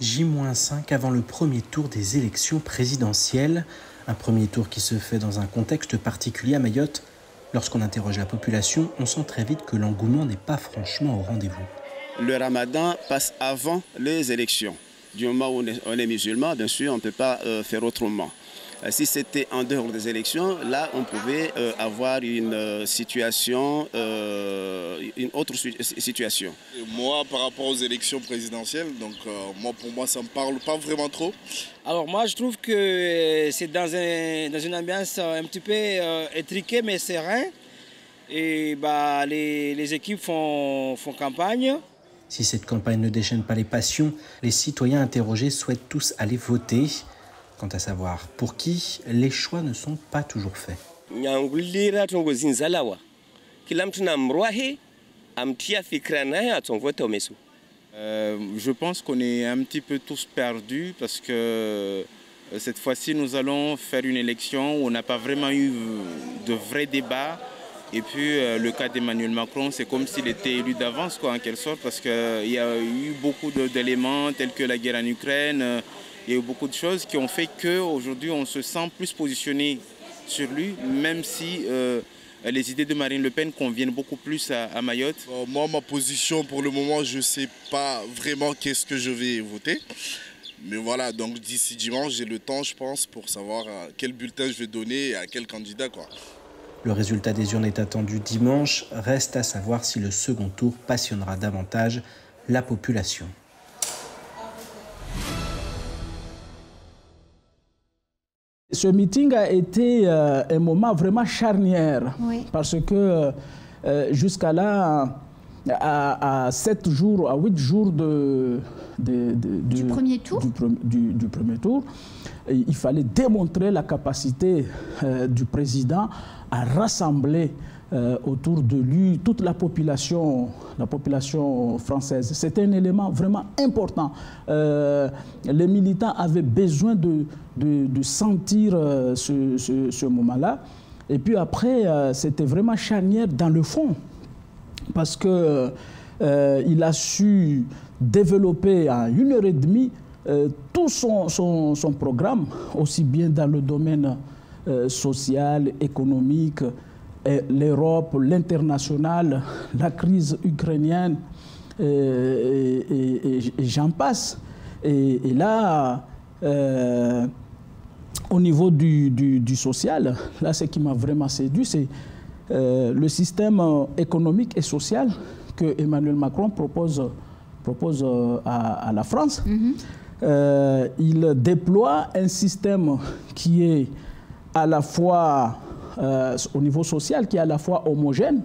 J-5 avant le premier tour des élections présidentielles. Un premier tour qui se fait dans un contexte particulier à Mayotte. Lorsqu'on interroge la population, on sent très vite que l'engouement n'est pas franchement au rendez-vous. Le ramadan passe avant les élections. Du moment où on est musulman, bien sûr, on ne peut pas faire autrement. Si c'était en dehors des élections, là, on pouvait avoir une situation, une autre situation. Moi, par rapport aux élections présidentielles, donc pour moi, ça ne me parle pas vraiment trop. Alors moi, je trouve que c'est dans une ambiance un petit peu étriquée, mais serein. Et les équipes font campagne. Si cette campagne ne déchaîne pas les passions, les citoyens interrogés souhaitent tous aller voter. Quant à savoir pour qui, les choix ne sont pas toujours faits. Je pense qu'on est un petit peu tous perdus parce que cette fois-ci, nous allons faire une élection où on n'a pas vraiment eu de vrais débats. Et puis le cas d'Emmanuel Macron, c'est comme s'il était élu d'avance, en quelque sorte, parce qu'il y a eu beaucoup d'éléments tels que la guerre en Ukraine. Il y a eu beaucoup de choses qui ont fait qu'aujourd'hui, on se sent plus positionné sur lui, même si les idées de Marine Le Pen conviennent beaucoup plus à Mayotte. Moi, ma position, pour le moment, je ne sais pas vraiment qu'est-ce que je vais voter. Mais voilà, donc d'ici dimanche, j'ai le temps, je pense, pour savoir quel bulletin je vais donner et à quel candidat, quoi. Le résultat des urnes est attendu dimanche. Reste à savoir si le second tour passionnera davantage la population. Ce meeting a été un moment vraiment charnière, oui. Parce que jusqu'à là, à 7 jours, à 8 jours du premier tour, du premier tour, il fallait démontrer la capacité du président à rassembler autour de lui toute la population française. C'était un élément vraiment important. Les militants avaient besoin de sentir ce moment-là. Et puis après, c'était vraiment charnière dans le fond, parce qu'il a su développer en 1h30 tout son programme, aussi bien dans le domaine social, économique, l'Europe, l'international, la crise ukrainienne, et j'en passe. Et là, au niveau du social, là, ce qui m'a vraiment séduit, c'est le système économique et social que Emmanuel Macron propose à la France. Il déploie un système qui est à la fois, au niveau social, qui est à la fois homogène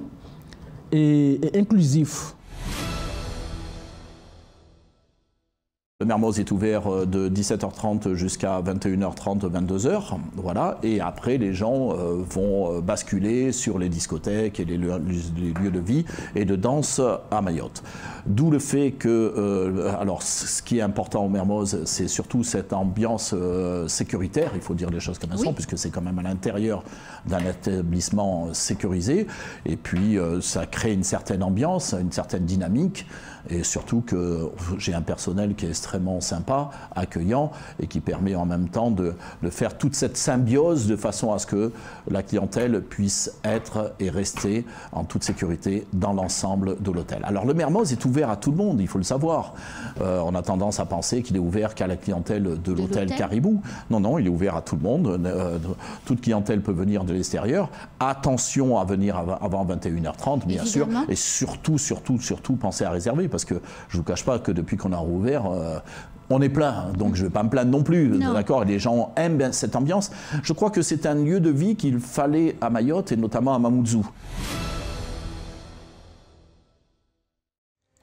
et inclusif. Le Mermoz est ouvert de 17h30 jusqu'à 21h30, 22h, voilà. Et après, les gens vont basculer sur les discothèques et les lieux de vie et de danse à Mayotte. D'où le fait que, alors, ce qui est important au Mermoz, c'est surtout cette ambiance sécuritaire, il faut dire les choses comme elles sont, puisque c'est quand même à l'intérieur d'un établissement sécurisé. Et puis, ça crée une certaine ambiance, une certaine dynamique. Et surtout que j'ai un personnel qui est extrêmement sympa, accueillant, et qui permet en même temps de faire toute cette symbiose de façon à ce que la clientèle puisse être et rester en toute sécurité dans l'ensemble de l'hôtel. Alors le Mermoz est ouvert à tout le monde, il faut le savoir. On a tendance à penser qu'il est ouvert qu'à la clientèle de l'hôtel Caribou. Non, non, il est ouvert à tout le monde. Toute clientèle peut venir de l'extérieur. Attention à venir avant 21h30, bien sûr. Et surtout, pensez à réserver. Parce que je ne vous cache pas que depuis qu'on a rouvert, on est plein, donc je ne vais pas me plaindre non plus, d'accord. Les gens aiment bien cette ambiance. Je crois que c'est un lieu de vie qu'il fallait à Mayotte et notamment à Mamoudzou.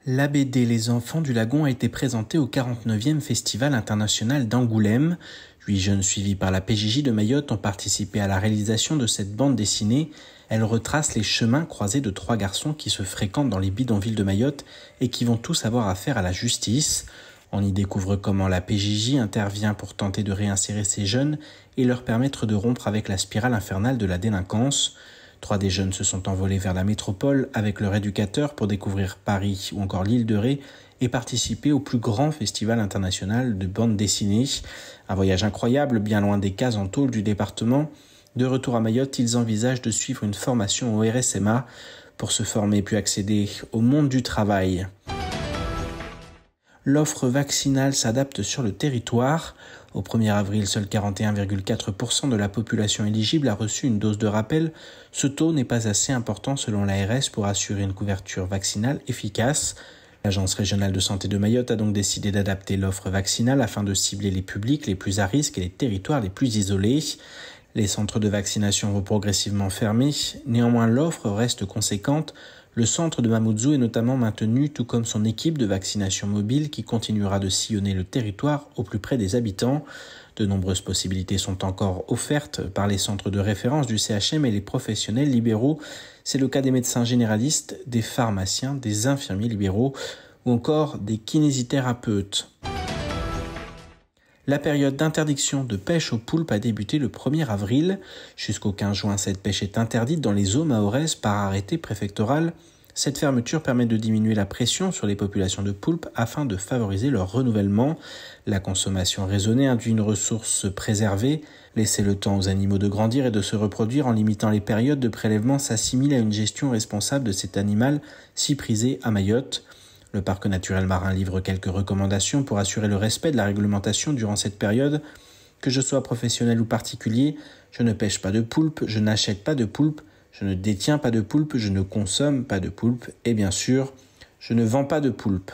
La BD Les Enfants du Lagon a été présentée au 49e Festival international d'Angoulême. 8 jeunes suivis par la PJJ de Mayotte ont participé à la réalisation de cette bande dessinée. Elle retrace les chemins croisés de 3 garçons qui se fréquentent dans les bidonvilles de Mayotte et qui vont tous avoir affaire à la justice. On y découvre comment la PJJ intervient pour tenter de réinsérer ces jeunes et leur permettre de rompre avec la spirale infernale de la délinquance. 3 des jeunes se sont envolés vers la métropole avec leur éducateur pour découvrir Paris ou encore l'île de Ré et participer au plus grand festival international de bande dessinée. Un voyage incroyable, bien loin des cases en tôle du département. De retour à Mayotte, ils envisagent de suivre une formation au RSMA pour se former puis accéder au monde du travail. L'offre vaccinale s'adapte sur le territoire. Au 1er avril, seul 41,4% de la population éligible a reçu une dose de rappel. Ce taux n'est pas assez important selon l'ARS pour assurer une couverture vaccinale efficace. L'Agence régionale de santé de Mayotte a donc décidé d'adapter l'offre vaccinale afin de cibler les publics les plus à risque et les territoires les plus isolés. Les centres de vaccination vont progressivement fermer. Néanmoins, l'offre reste conséquente. Le centre de Mamoudzou est notamment maintenu, tout comme son équipe de vaccination mobile qui continuera de sillonner le territoire au plus près des habitants. De nombreuses possibilités sont encore offertes par les centres de référence du CHM et les professionnels libéraux. C'est le cas des médecins généralistes, des pharmaciens, des infirmiers libéraux ou encore des kinésithérapeutes. La période d'interdiction de pêche aux poulpes a débuté le 1er avril. Jusqu'au 15 juin, cette pêche est interdite dans les eaux mahoraises par arrêté préfectoral. Cette fermeture permet de diminuer la pression sur les populations de poulpes afin de favoriser leur renouvellement. La consommation raisonnée induit une ressource préservée. Laisser le temps aux animaux de grandir et de se reproduire en limitant les périodes de prélèvement s'assimile à une gestion responsable de cet animal si prisé à Mayotte. Le parc naturel marin livre quelques recommandations pour assurer le respect de la réglementation durant cette période. Que je sois professionnel ou particulier, je ne pêche pas de poulpe, je n'achète pas de poulpe, je ne détiens pas de poulpe, je ne consomme pas de poulpe et bien sûr, je ne vends pas de poulpe.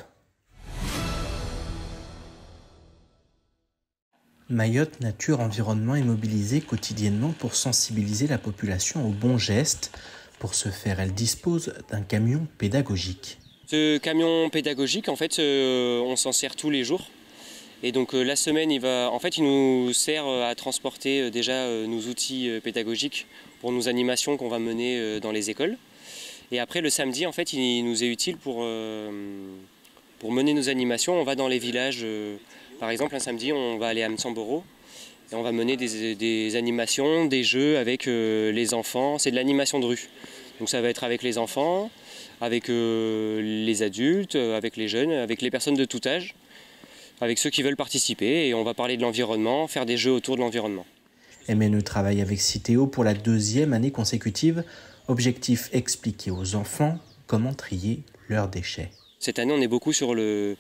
Mayotte Nature Environnement est mobilisée quotidiennement pour sensibiliser la population aux bons gestes. Pour ce faire, elle dispose d'un camion pédagogique. Ce camion pédagogique, en fait, on s'en sert tous les jours. Et donc la semaine, il nous sert à transporter déjà nos outils pédagogiques pour nos animations qu'on va mener dans les écoles. Et après, le samedi, en fait, il nous est utile pour mener nos animations. On va dans les villages. Par exemple, un samedi, on va aller à Msamboro et on va mener des animations, des jeux avec les enfants. C'est de l'animation de rue. Donc ça va être avec les enfants, avec les adultes, avec les jeunes, avec les personnes de tout âge, avec ceux qui veulent participer. Et on va parler de l'environnement, faire des jeux autour de l'environnement. MNE travaille avec Citeo pour la 2e année consécutive. Objectif, expliquer aux enfants comment trier leurs déchets. Cette année, on est beaucoup sur le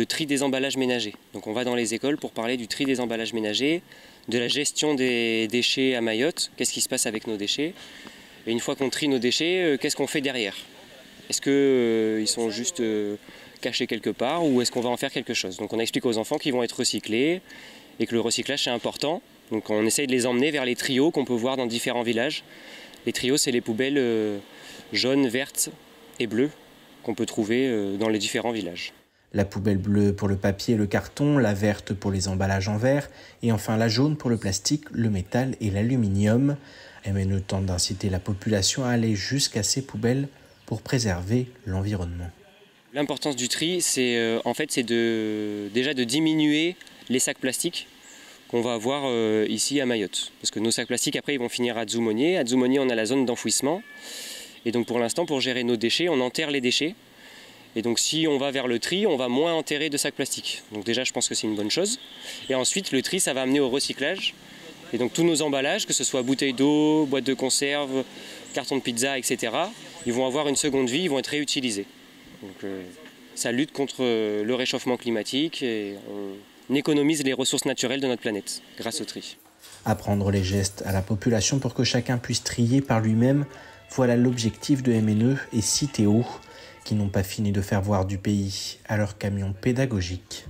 tri des emballages ménagers. Donc on va dans les écoles pour parler du tri des emballages ménagers, de la gestion des déchets à Mayotte, qu'est-ce qui se passe avec nos déchets. Et une fois qu'on trie nos déchets, qu'est-ce qu'on fait derrière? Est-ce qu'ils sont juste cachés quelque part ou est-ce qu'on va en faire quelque chose? Donc on explique aux enfants qu'ils vont être recyclés et que le recyclage c'est important. Donc on essaye de les emmener vers les trios qu'on peut voir dans différents villages. Les trios, c'est les poubelles jaunes, vertes et bleues qu'on peut trouver dans les différents villages. La poubelle bleue pour le papier et le carton, la verte pour les emballages en verre et enfin la jaune pour le plastique, le métal et l'aluminium. MNE tente d'inciter la population à aller jusqu'à ces poubelles pour préserver l'environnement. L'importance du tri, c'est déjà de diminuer les sacs plastiques qu'on va avoir ici à Mayotte. Parce que nos sacs plastiques, après, ils vont finir à Dzoumogné. À Dzoumogné, on a la zone d'enfouissement. Et donc pour l'instant, pour gérer nos déchets, on enterre les déchets. Et donc si on va vers le tri, on va moins enterrer de sacs plastiques. Donc déjà, je pense que c'est une bonne chose. Et ensuite, le tri, ça va amener au recyclage. Et donc tous nos emballages, que ce soit bouteilles d'eau, boîtes de conserve, cartons de pizza, etc., ils vont avoir une seconde vie, ils vont être réutilisés. Donc ça lutte contre le réchauffement climatique et on économise les ressources naturelles de notre planète grâce au tri. Apprendre les gestes à la population pour que chacun puisse trier par lui-même, voilà l'objectif de MNE et Citeo, qui n'ont pas fini de faire voir du pays à leur camion pédagogique.